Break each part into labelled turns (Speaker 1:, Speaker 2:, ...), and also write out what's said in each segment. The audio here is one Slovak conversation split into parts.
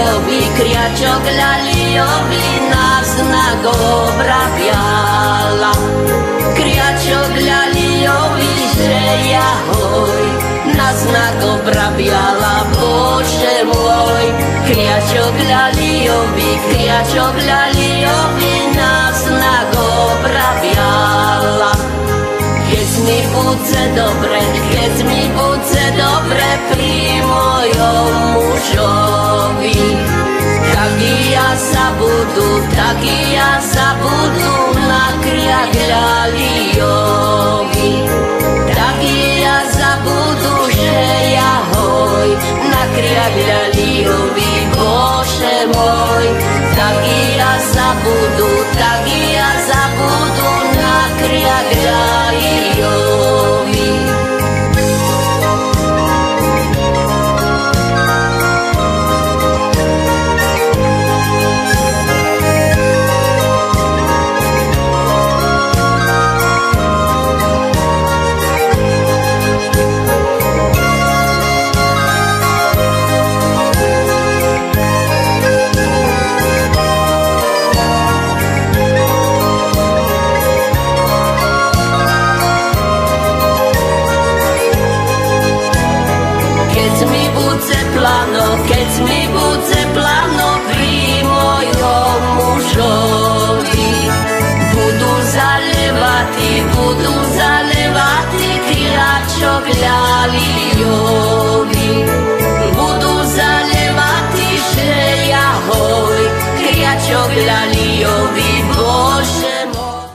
Speaker 1: ľaliovi, kriačok ľaliovi, na znak obrabiala. Kriačok ľaliovi, že jahoj, na znak obrabiala, Bože môj. Kriačok ľaliovi, na znak obrabiala. Keď mi bude dobre pri mojom mužovi, taký ja zabudu na kriak ľaliovi. Taký ja zabudu, že jahoj, na kriak ľaliovi, Bože môj. Taký ja zabudu na kriak ľaliovi. Keď mi bude plano pri mojom mužovi, budú zalevati kriačok ľaliovi. Budú zalevati, že jahoj, kriačok ľaliovi, Bože môj.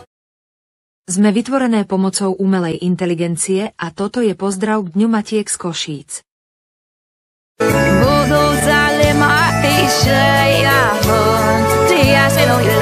Speaker 2: Sme vytvorené pomocou umelej inteligencie a toto je pozdrav k Dňu Matiek z Košíc.
Speaker 3: Budú zalevati, že jahoj, kriačok ľaliovi.